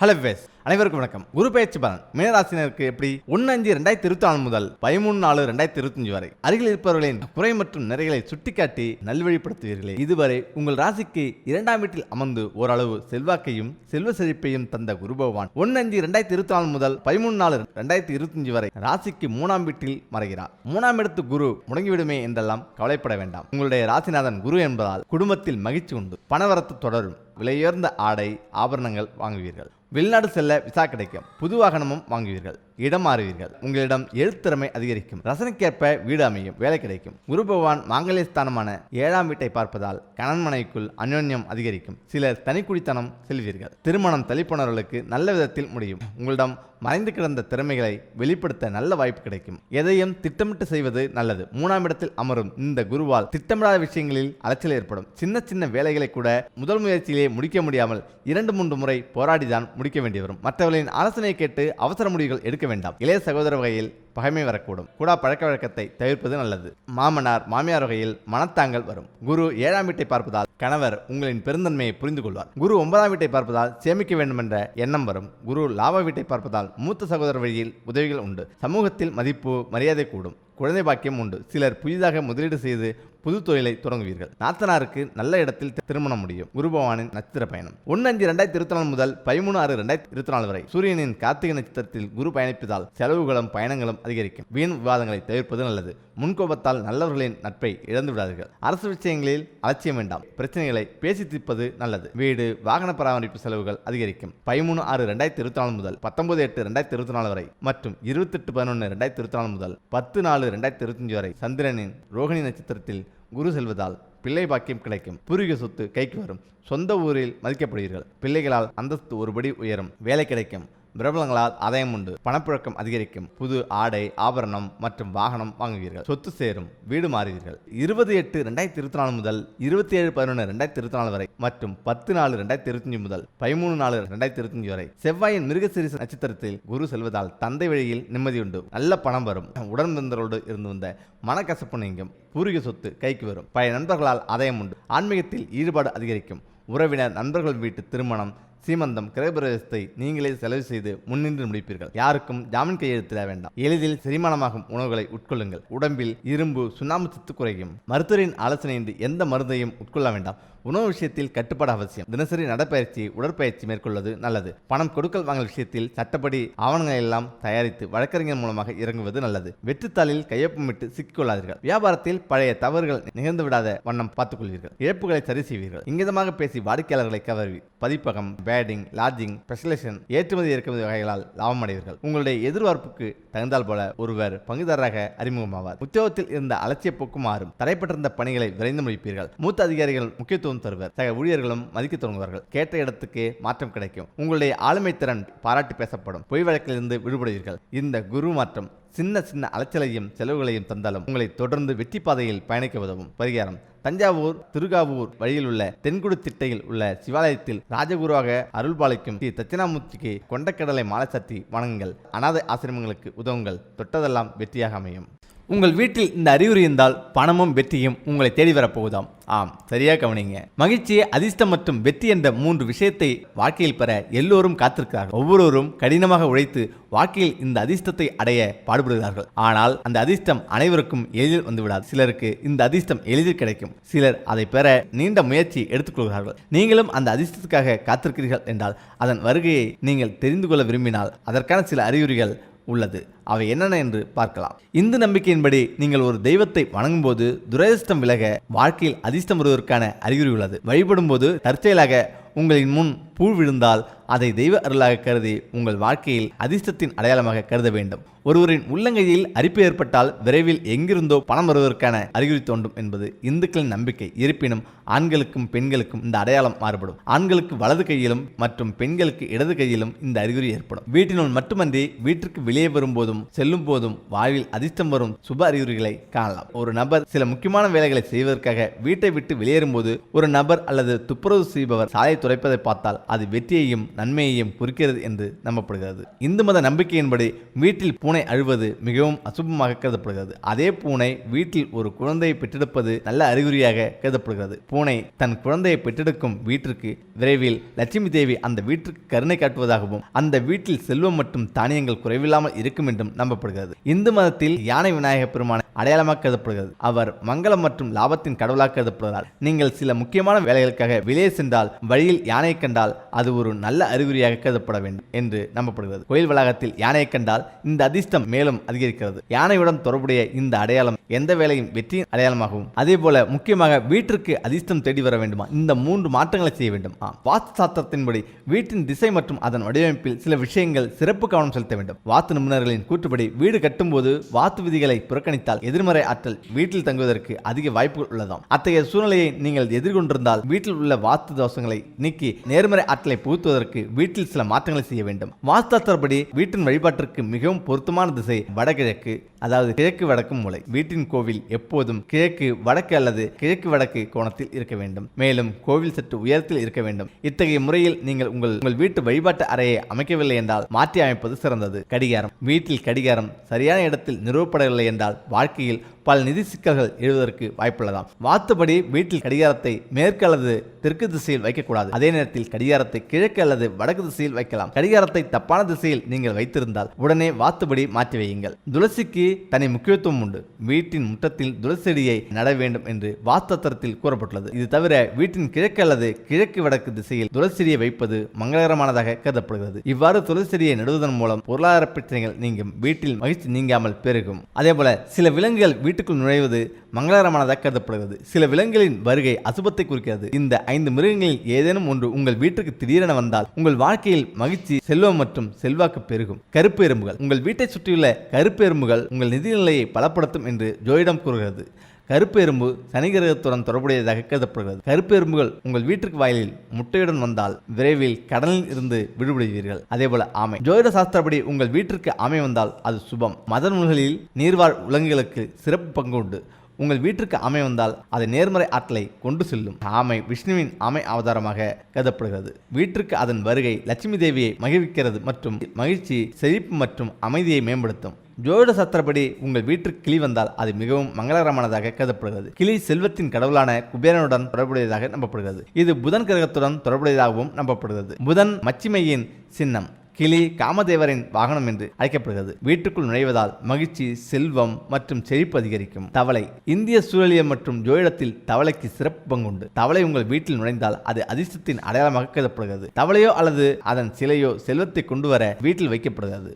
Hello ways அனைவருக்கும் வணக்கம். குரு பெயர்ச்சி பலன் மீனராசினருக்கு எப்படி 1/5/2024 முதல் 13/4/2025 வரை அருகில் இருப்பவர்களின் குறை மற்றும் நிறைகளை சுட்டிக்காட்டி நல்வழிப்படுத்துவீர்களே. இதுவரை உங்கள் ராசிக்கு 2ஆம் வீட்டில் அமர்ந்து ஓரளவு செல்வாக்கையும் செல்வ செழிப்பையும் தந்த குரு பகவான் 1/5/2024 முதல் 13/4/2025 வரை ராசிக்கு 3ஆம் வீட்டில் மறைகிறார். 3ஆம் இடத்து குரு முடங்கிவிடுமே என்றெல்லாம் கவலைப்பட வேண்டாம். உங்களுடைய ராசிநாதன் குரு என்பதால் குடும்பத்தில் மகிழ்ச்சி உண்டு, பணவரத்து தொடரும், விலையுயர்ந்த ஆடை ஆபரணங்கள் வாங்குவீர்கள், வெளிநாடு செல்ல விசா கிடைக்கும், புது வாகனமும் வாங்குவீர்கள், இடம் மாறுவீர்கள், உங்களிடம் எழுத்திறமை அதிகரிக்கும், ரசனைக்கேற்ப வீடு அமையும், வேலை கிடைக்கும். குரு பகவான் மாங்கல்யஸ்தானமான 7ஆம் வீட்டை பார்ப்பதால் கணவன் மனைவிக்குள் அந்யோன்யம் அதிகரிக்கும். சிலர் தனிக்குடித்தனம் செல்வீர்கள். திருமணம் தள்ளிப்போனவர்களுக்கு நல்ல விதத்தில் முடியும். உங்களிடம் மறைந்து கிடந்த திறமைகளை வெளிப்படுத்த நல்ல வாய்ப்பு கிடைக்கும். எதையும் திட்டமிட்டு செய்வது நல்லது. 3ஆம் இடத்தில் அமரும் இந்த குருவால் திட்டமிடாத விஷயங்களில் அலைச்சல் ஏற்படும். சின்ன சின்ன வேலைகளை கூட முதல் முயற்சியிலே முடிக்க முடியாமல் 2-3 முறை போராடிதான் முடிக்க வேண்டி வரும். மற்றவர்களின் ஆலோசனை கேட்டு அவசர முடிவுகள் எடுக்க வேண்டாம். இளைய சகோதர வகையில் பகைமை வரக்கூடும். கூடா பழக்க வழக்கத்தை தவிர்ப்பது நல்லது. மாமனார் மாமியார் வகையில் மனத்தாங்கள் வரும். குரு 7ஆம் வீட்டை பார்ப்பதால் கணவர் உங்களின் பெருந்தன்மையை புரிந்து கொள்வார். குரு 9ஆம் வீட்டை பார்ப்பதால் சேமிக்க வேண்டும் என்ற எண்ணம் வரும். குரு லாப வீட்டை பார்ப்பதால் மூத்த சகோதர வழியில் உதவிகள் உண்டு. சமூகத்தில் மதிப்பு மரியாதை கூடும். குழந்தை பாக்கியம் உண்டு. சிலர் புதிதாக முதலீடு செய்து புது தொழிலை தொடங்குவீர்கள். நாத்தனாருக்கு நல்ல இடத்தில் திருமணம் முடியும். குரு பகவானின் நட்சத்திர பயணம் 1/5/2024 முதல் 13/6/2024 வரை சூரியனின் கார்த்திகை நட்சத்திரத்தில் குரு பயணிப்பதால் செலவுகளும் பயணங்களும் அதிகரிக்கும். வீண் விவாதங்களை தவிர்ப்பது நல்லது. முன்கோபத்தால் நல்லவர்களின் நட்பை இழந்து விடாதீர்கள். அரசு விஷயங்களில் அலட்சியம் வேண்டாம். பிரச்சனைகளை பேசி தீர்ப்பது நல்லது. வீடு வாகன பராமரிப்பு செலவுகள் அதிகரிக்கும். 13/6/2024 முதல் 19/8/2024 வரை மற்றும் 28/11/2024 முதல் 10/4/2025 வரை சந்திரனின் ரோகிணி நட்சத்திரத்தில் குரு செல்வதால் பிள்ளை பாக்கியம் கிடைக்கும். பூர்வீக சொத்து கைக்கு வரும். சொந்த ஊரில் மதிக்கப்படுவீர்கள். பிள்ளைகளால் அந்தஸ்து ஒருபடி உயரும். வேலை கிடைக்கும். பிரபலங்களால் ஆதாயம் உண்டு. பணப்புழக்கம் அதிகரிக்கும். புது ஆடை ஆபரணம் மற்றும் வாகனம் வாங்குவீர்கள். சொத்து சேரும். வீடு மாறுவீர்கள். 20/8/2024 முதல் 27/11/2024 வரை மற்றும் 10/4/2025 முதல் 13/4/2025 வரை செவ்வாயின் மிருகசீரிஷ நட்சத்திரத்தில் குரு செல்வதால் தந்தை வழியில் நிம்மதியுண்டு. நல்ல பணம் வரும். உடன்பிறந்தவரோடு இருந்து வந்த மனக்கசப்பு நீங்கும். பூர்வீக சொத்து கைக்கு வரும். பழைய நண்பர்களால் ஆதாயம் உண்டு. ஆன்மீகத்தில் ஈடுபாடு அதிகரிக்கும். உறவினர் நண்பர்கள் வீட்டு திருமணம் சீமந்தம் கிரகப்பிரவேசத்தை நீங்களே செலவு செய்து முன்னின்று முடிப்பீர்கள். யாருக்கும் ஜாமீன் கையெழுத்திட வேண்டாம். எளிதில் செரிமானமாகும் உணவுகளை உட்கொள்ளுங்கள். உடம்பில் இரும்பு சுண்ணாம்பு சத்து குறையும். மருத்துவரின் ஆலோசனையின்றி எந்த மருந்தையும் உட்கொள்ள வேண்டாம். உணவு விஷயத்தில் கட்டுப்பாடு அவசியம். தினசரி நடைப்பயிற்சி உடற்பயிற்சி மேற்கொள்வது நல்லது. பணம் கொடுக்கல் வாங்கல் விஷயத்தில் சட்டப்படி ஆவணங்களை எல்லாம் தயாரித்து வழக்கறிஞர் மூலமாக இறங்குவது நல்லது. வெற்றுத்தாளில் கையொப்பமிட்டு சிக்கிக்கொள்ளாதீர்கள். வியாபாரத்தில் பழைய தவறுகள் நிகழ்ந்து விடாத வண்ணம் பார்த்துக் கொள்வீர்கள். இழப்புகளை சரி செய்வீர்கள். இங்கிதமாக பேசி வாடிக்கையாளர்களை கவர்வி பதிப்பகம் பேடிங் லாட்ஜிங் ஸ்பெஷலைசேஷன் ஏற்றுமதி இறக்குமதி வகைகளால் லாபம் அடைவீர்கள். உங்களுடைய எதிர்பார்ப்புக்கு தகுந்தால் போல ஒருவர் பங்குதாரராக அறிமுகமாவார். உத்தியோகத்தில் இருந்த அலட்சிய போக்கு மாறும். தடைப்பட்டிருந்த பணிகளை விரைந்து முடிப்பீர்கள். மூத்த அதிகாரிகள் முக்கியத்துவம் தருவர். சக ஊழியர்களும் மதிக்க தொடங்குவார்கள். கேட்ட இடத்துக்கு மாற்றம் கிடைக்கும். உங்களுடைய ஆளுமை திறன் பாராட்டி பேசப்படும். பொய் வழக்கிலிருந்து விடுபடுவீர்கள். இந்த குரு மாற்றம் சின்ன சின்ன அலைச்சலையும் செலவுகளையும் தந்தாலும் உங்களை தொடர்ந்து வெற்றி பாதையில் பயணிக்க உதவும். பரிகாரம்: தஞ்சாவூர் திருகாவூர் வழியில் உள்ள தென்குடு திட்டையில் உள்ள சிவாலயத்தில் ராஜகுருவாக அருள்பாலிக்கும் ஸ்ரீ தட்சிணாமூர்த்திக்கு கொண்டக்கடலை மாலை சாத்தி வணங்குங்கள். அநாதை ஆசிரமங்களுக்கு உதவுங்கள். தொட்டதெல்லாம் வெற்றியாக அமையும். உங்கள் வீட்டில் இந்த அறிகுறி இருந்தால் பணமும் வெற்றியும் உங்களை தேடி வரப்போகுதாம். ஆம், சரியா கவனிங்க. மகிழ்ச்சி, அதிர்ஷ்டம் மற்றும் வெற்றி என்ற 3 விஷயத்தை வாழ்க்கையில் பெற எல்லோரும் காத்திருக்கிறார்கள். ஒவ்வொருவரும் கடினமாக உழைத்து வாழ்க்கையில் இந்த அதிர்ஷ்டத்தை அடைய பாடுபடுகிறார்கள். ஆனால் அந்த அதிர்ஷ்டம் அனைவருக்கும் எளிதில் வந்துவிடாது. சிலருக்கு இந்த அதிர்ஷ்டம் எளிதில் கிடைக்கும். சிலர் அதை பெற நீண்ட முயற்சி எடுத்துக்கொள்கிறார்கள். நீங்களும் அந்த அதிர்ஷ்டத்துக்காக காத்திருக்கிறீர்கள் என்றால் அதன் வருகையை நீங்கள் தெரிந்து கொள்ள விரும்பினால் அதற்கான சில அறிகுறிகள் உள்ளது. அவை என்னென்ன என்று பார்க்கலாம். இந்து நம்பிக்கையின்படி நீங்கள் ஒரு தெய்வத்தை வணங்கும் போது துரதிர்ஷ்டம் விலக வாழ்க்கையில் அதிர்ஷ்டம் வருவதற்கான அறிகுறி உள்ளது. வழிபடும் போது தற்செயலாக உங்களின் முன் பூ விழுந்தால் அதை தெய்வ அருளாக கருதி உங்கள் வாழ்க்கையில் அதிர்ஷ்டத்தின் அடையாளமாக கருத வேண்டும். ஒருவரின் உள்ளங்கையில் அரிப்பு ஏற்பட்டால் விரைவில் எங்கிருந்தோ பணம் வருவதற்கான அறிகுறி தோன்றும் என்பது இந்துக்களின் நம்பிக்கை. இருப்பினும் ஆண்களுக்கும் பெண்களுக்கும் இந்த அடையாளம் மாறுபடும். ஆண்களுக்கு வலது கையிலும் மற்றும் பெண்களுக்கு இடது கையிலும் இந்த அறிகுறி ஏற்படும். வீட்டினுள் மட்டுமன்றி வீட்டிற்கு வெளியே வரும்போதும் போதும் செல்லும் போதும் வாழ்வில் அதிர்ஷ்டம் வரும் சுப அறிகுறிகளை காணலாம். ஒரு நபர் சில முக்கியமான வேலைகளை செய்வதற்காக வீட்டை விட்டு வெளியேறும் போது ஒரு நபர் அல்லது துப்புரவு செய்பவர் சாலை துடைப்பதை பார்த்தால் அது வெற்றியையும் நன்மையையும் குறிக்கிறது என்று நம்பப்படுகிறது. இந்து மத நம்பிக்கையின்படி வீட்டில் பூனை அழுவது மிகவும் அசுபமாக கருதப்படுகிறது. அதே பூனை வீட்டில் ஒரு குழந்தையை பெற்றெடுப்பது நல்ல அறிகுறியாக கருதப்படுகிறது. பூனை தன் குழந்தையை பெற்றெடுக்கும் வீட்டிற்கு விரைவில் லட்சுமி தேவி அந்த வீட்டிற்கு கருணை காட்டுவதாகவும் அந்த வீட்டில் செல்வம் மற்றும் தானியங்கள் குறைவில்லாமல் இருக்கும் என்றும் நம்பப்படுகிறது. இந்து மதத்தில் யானை விநாயக பெருமான அடையாளமாக கருதப்படுகிறது. அவர் மங்களம் மற்றும் லாபத்தின் கடவுளாக கருதப்படுகிறார். நீங்கள் சில முக்கியமான வேலைகளுக்காக வெளியே சென்றால் வழியில் யானை கண்டால் அது ஒரு நல்ல அறிகுறியாக கருதப்பட வேண்டும் என்று நம்பப்படுகிறது. கோயில் வளாகத்தில் யானையை கண்டால் இந்த அதிர்ஷ்டம் மேலும் அதிகரிக்கிறது. யானையுடன் தொடர்புடைய இந்த அடையாளம் எந்த வேலையும் வெற்றியின் அடையாளமாகவும் அதே போல முக்கியமாக வீட்டிற்கு அதிர்ஷ்டம் தேடி வர வேண்டுமா இந்த 3 மாற்றங்களை செய்ய வேண்டும். வாஸ்து சாஸ்திரத்தின்படி வீட்டின் திசை மற்றும் அதன் வடிவமைப்பில் சில விஷயங்கள் சிறப்பு கவனம் செலுத்த வேண்டும். வாஸ்து நிபுணர்களின் கூற்றுப்படி வீடு கட்டும்போது வாஸ்து விதிகளை புறக்கணித்தால் எதிர்மறை ஆற்றல் வீட்டில் தங்குவதற்கு அதிக வாய்ப்புகள் உள்ளதாம். அத்தகைய சூழ்நிலையை நீங்கள் எதிர்கொண்டிருந்தால் வீட்டில் உள்ள வாஸ்து தோஷங்களை நீக்கி நேர்மறை ஆற்றலை புகுத்துவதற்கு வீட்டில் சில மாற்றங்களை செய்ய வேண்டும். வாஸ்துபடி வீட்டின் வழிபாட்டிற்கு மிகவும் பொருத்தமான திசை வடகிழக்கு, அதாவது கிழக்கு வடக்கு மூலை. வீட்டின் கோவில் எப்போதும் கிழக்கு வடக்கு அல்லது கிழக்கு வடக்கு கோணத்தில் இருக்க வேண்டும். மேலும் கோவில் சற்று உயரத்தில் இருக்க வேண்டும். இத்தகைய முறையில் நீங்கள் உங்கள் வீட்டு வழிபாட்டு அறையை அமைக்கவில்லை என்றால் மாற்றி அமைப்பது சிறந்தது. கடிகாரம். வீட்டில் கடிகாரம் சரியான இடத்தில் நிறுவப்படவில்லை என்றால் வாழ்க்கையில் பல நிதி சிக்கல்கள் எழுவதற்கு வாய்ப்புள்ளதாம். வாஸ்துபடி வீட்டில் கடிகாரத்தை மேற்கு அல்லது தெற்கு திசையில் வைக்கக்கூடாது. அதே நேரத்தில் கடிகாரத்தை கிழக்கு அல்லது வடக்கு திசையில் வைக்கலாம். கடிகாரத்தை தப்பான திசையில் நீங்கள் வைத்திருந்தால் உடனே வாஸ்துபடி மாற்றி வையுங்கள். துளசிக்கு தனி முக்கியத்துவம் உண்டு. வீட்டின் முற்றத்தில் துளசி செடியை நட வேண்டும் என்று வாஸ்துவத்தில் கூறப்பட்டுள்ளது. இது தவிர வீட்டின் கிழக்கு அல்லது கிழக்கு வடக்கு திசையில் துளசி செடியை வைப்பது மங்களகரமானதாக கருதப்படுகிறது. இவ்வாறு துளசி செடியை நடுவதன் மூலம் பொருளாதார பிரச்சனைகள் நீங்கும், வீட்டில் மகிழ்ச்சி நீங்காமல் பெருகும். அதேபோல சில விலங்குகள் வீட்டுக்குள் நுழைவது மங்களகரமானதாக கருதப்படுகிறது. சில விலங்குகளின் வருகை அசுபத்தை குறிக்கிறது. இந்த 5 மிருகங்களில் ஏதேனும் ஒன்று உங்கள் வீட்டுக்கு திடீரென வந்தால் உங்கள் வாழ்க்கையில் மகிழ்ச்சி, செல்வம் மற்றும் செல்வாக்கு பெருகும். கருப்பு எறும்புகள். உங்கள் வீட்டை சுற்றியுள்ள கருப்பு எறும்புகள் உங்கள் நிதிநிலையை பலப்படுத்தும் என்று ஜோதிடம் கூறுகிறது. கருப்பு எறும்பு சனி கிரகத்துடன் தொடர்புடையதாக கருதப்படுகிறது. கருப்பு எறும்புகள் உங்கள் வீட்டிற்கு வாயிலில் முட்டையுடன் வந்தால் விரைவில் கடனில் இருந்து விடுபடுவீர்கள். அதேபோல ஆமை. ஜோதிட சாஸ்திரப்படி உங்கள் வீட்டிற்கு ஆமை வந்தால் அது சுபம். மத நூல்களில் நீர்வாழ் விலங்குகளுக்கு சிறப்பு பங்கு உண்டு. உங்கள் வீட்டிற்கு ஆமை வந்தால் அது நேர்மறை ஆற்றலை கொண்டு செல்லும். ஆமை விஷ்ணுவின் ஆமை அவதாரமாக கருதப்படுகிறது. வீட்டிற்கு அதன் வருகை லட்சுமி தேவியை மகிழ்விக்கிறது மற்றும் மகிழ்ச்சி, செழிப்பு மற்றும் அமைதியை மேம்படுத்தும். ஜோதிட சாஸ்திரப்படி உங்கள் வீட்டிற்கு கிளி வந்தால் அது மிகவும் மங்களகரமானதாக கருதப்படுகிறது. கிளி செல்வத்தின் கடவுளான குபேரனுடன் தொடர்புடையதாக நம்பப்படுகிறது. இது புதன் கிரகத்துடன் தொடர்புடையதாகவும் நம்பப்படுகிறது. புதன் மச்சிமையின் சின்னம். கிளி காமதேவரின் வாகனம் என்று அழைக்கப்படுகிறது. வீட்டுக்குள் நுழைவதால் மகிழ்ச்சி, செல்வம் மற்றும் செழிப்பு அதிகரிக்கும். தவளை. இந்திய சூழலியல் மற்றும் ஜோதிடத்தில் தவளைக்கு சிறப்பு பங்குண்டு. தவளை உங்கள் வீட்டில் நுழைந்தால் அது அதிர்ஷ்டத்தின் அடையாளமாக கருதப்படுகிறது. தவளையோ அல்லது அதன் சிலையோ செல்வத்தை கொண்டு வர வீட்டில் வைக்கப்படுகிறது.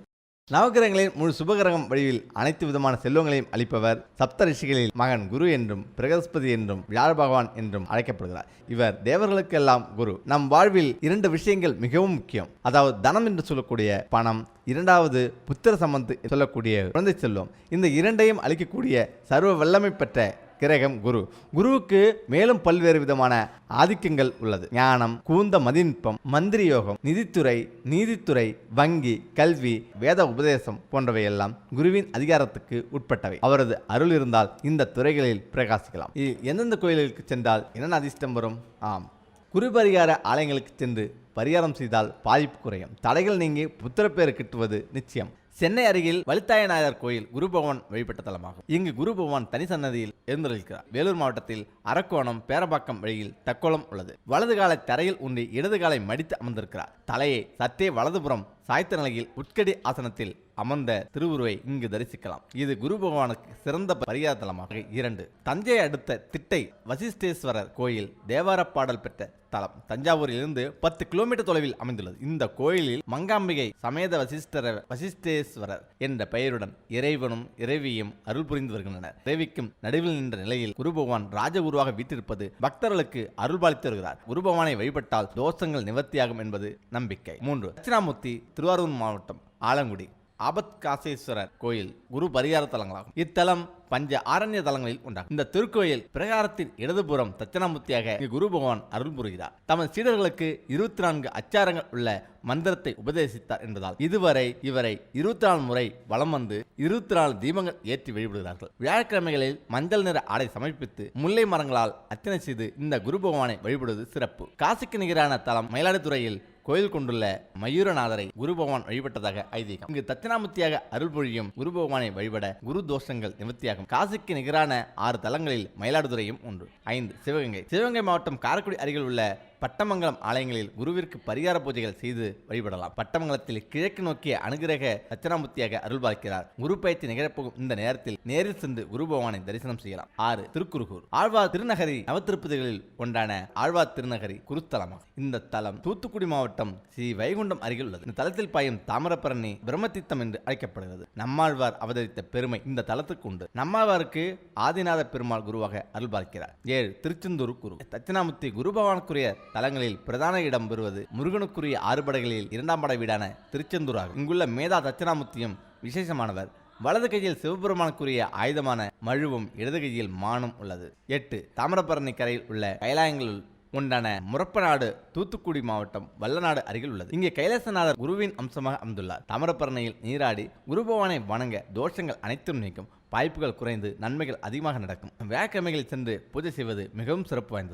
நவகிரகங்களின் முழு சுபகிரகம் வடிவில் அனைத்து விதமான செல்வங்களையும் அளிப்பவர் சப்த ரிஷிகளில் மகன் குரு என்றும் பிரகஸ்பதி என்றும் வியாழ பகவான் என்றும் அழைக்கப்படுகிறார். இவர் தேவர்களுக்கெல்லாம் குரு. நம் வாழ்வில் 2 விஷயங்கள் மிகவும் முக்கியம். அதாவது தனம் என்று சொல்லக்கூடிய பணம், இரண்டாவது புத்திர சம்பந்து சொல்லக்கூடிய குழந்தை செல்வம். இந்த 2ஐயும் அளிக்கக்கூடிய சர்வ வல்லமை பெற்ற கிரகம் குரு. குருவுக்கு மேலும் பல்வேறு விதமான ஆதிக்கங்கள் உள்ளது. ஞானம், கூந்த மதிநுட்பம், மந்திரி யோகம், நிதித்துறை, நீதித்துறை, வங்கி, கல்வி, வேத உபதேசம் போன்றவையெல்லாம் குருவின் அதிகாரத்துக்கு உட்பட்டவை. அவரது அருள் இருந்தால் இந்த துறைகளில் பிரகாசிக்கலாம். எந்தெந்த கோயில்களுக்கு சென்றால் என்னென்ன அதிர்ஷ்டம் வரும்? குரு பரிகார ஆலயங்களுக்கு சென்று பரிகாரம் செய்தால் பாதிப்பு குறையும். தடைகள் நீங்கி புத்திரப்பேறு கிட்டுவது நிச்சயம். சென்னை அருகில் வலித்தாயநாயகர் கோயில் குரு பகவான் வழிபட்ட தலமாகும். இங்கு குரு பகவான் தனி சன்னதியில் எழுந்தருள்கிறார். வேலூர் மாவட்டத்தில் அரக்கோணம் பேரபாக்கம் வழியில் தக்கோலம் உள்ளது. வலது காலை தரையில் ஊன்றி இடது காலை மடித்து அமர்ந்திருக்கிறார். தலையை சற்றே வலதுபுறம் சாய்த்த நிலையில் உட்கடி ஆசனத்தில் அமர்ந்த திருவுருவை இங்கு தரிசிக்கலாம். இது குரு பகவானுக்கு சிறந்த பரிகார தலமாக 2. தஞ்சை அடுத்த திட்டை வசிஷ்டேஸ்வரர் கோயில் தேவார பாடல் பெற்ற தலம். தஞ்சாவூரில் இருந்து 10 கிலோமீட்டர் தொலைவில் அமைந்துள்ளது. இந்த கோயிலில் மங்காம்பிகை சமேத வசிஷ்டேஸ்வரர் என்ற பெயருடன் இறைவனும் இறைவியும் அருள் புரிந்து வருகின்றனர். இறைவிக்கும் நடுவில் நின்ற நிலையில் குரு பகவான் ராஜகுருவாக வீற்றிருப்பது பக்தர்களுக்கு அருள் பாலித்து வருகிறார். குரு பகவானை வழிபட்டால் தோஷங்கள் நிவர்த்தியாகும் என்பது நம்பிக்கை. 3. தட்சிணாமூர்த்தி திருவாரூர் மாவட்டம் ஆலங்குடி. ஆபத்காசேஸ்வரர் கோயில் குரு பரிகார தலங்களாகும். இத்தலம் பஞ்ச ஆரண்ய தலங்களில் உண்டாகும். இந்த திருக்கோயில் பிரகாரத்தின் இடதுபுறம் தட்சிணாமூர்த்தியாக குரு பகவான் அருள் புரிகிறார். தமது சீடர்களுக்கு 24 அச்சாரங்கள் உள்ள மந்திரத்தை உபதேசித்தார் என்பதால் இதுவரை இவரை 24 முறை வலம் வந்து 24 தீபங்கள் ஏற்றி வழிபடுகிறார்கள். வியாழக்கிழமைகளில் மஞ்சள் நிற ஆடை சமர்ப்பித்து முல்லை மரங்களால் அர்ச்சனை செய்து இந்த குரு பகவானை வழிபடுவது சிறப்பு. காசிக்கு நிகரான தலம் மயிலாடுதுறையில் கோயில் கொண்டுள்ள மயூரநாதரை குரு பகவான் வழிபட்டதாக ஐதீகம். இங்கு தட்சிணாமூர்த்தியாக அருள் பொழியும் குரு பகவானை வழிபட குரு தோஷங்கள் நிவர்த்தியாகும். காசிக்கு நிகரான 6 தலங்களில் மயிலாடுதுறையும் ஒன்று. 5 சிவகங்கை. சிவகங்கை மாவட்டம் காரைக்குடி அருகில் உள்ள பட்டமங்கலம் ஆலயங்களில் குருவிற்கு பரிகார பூஜைகள் செய்து வழிபடலாம். பட்டமங்கலத்தில் கிழக்கு நோக்கிய அனுகிரக தட்சிணாமூர்த்தியாக அருள் பார்க்கிறார். குரு பயிற்சி நிகழப்போகும் இந்த நேரத்தில் நேரில் சென்று குரு பகவானை தரிசனம் செய்யலாம். 6 திருக்குறுகூர். ஆழ்வார் திருநகரி நவத்திருப்பதிகளில் ஒன்றான ஆழ்வார் திருநகரி குருத்தலமாகும். இந்த தலம் தூத்துக்குடி மாவட்டம் ஸ்ரீ வைகுண்டம் அருகில் உள்ளது. இந்த தலத்தில் பாயும் தாமிரபரணி பிரம்மதீர்த்தம் என்று அழைக்கப்படுகிறது. நம்மாழ்வார் அவதரித்த பெருமை இந்த தலத்துக்கு உண்டு. நம்மாழ்வாருக்கு ஆதிநாத பெருமாள் குருவாக அருள் பார்க்கிறார். 7 திருச்செந்தூர் குரு. தட்சிணாமூர்த்தி குரு பகவானுக்குரிய தலங்களில் பிரதான இடம் பெறுவது முருகனுக்குரிய 6 படைகளில் 2ஆம் படை வீடான திருச்செந்தூர் ஆகும். இங்குள்ள மேதா தட்சிணாமூர்த்தியும் விசேஷமானவர். வலது கையில் சிவபெருமானுக்குரிய ஆயுதமான மழுவும் இடது கையில் மானும் உள்ளது. 8 தாமிரபரணி கரையில் உள்ள கைலாயங்களில் ஒன்றான முரப்பநாடு தூத்துக்குடி மாவட்டம் வல்லநாடு அருகில் உள்ளது. இங்கே கைலாசநாதர் குருவின் அம்சமாக அமைந்துள்ளார். தாமிரபரணியில் நீராடி குரு பகவானை வணங்க தோஷங்கள் அனைத்தும் நீக்கும். வாய்ப்புகள் குறைந்து நன்மைகள் அதிகமாக நடக்கும். வியாழக்கிழமைகளில் சென்று பூஜை செய்வது மிகவும் சிறப்பு வாய்ந்தது.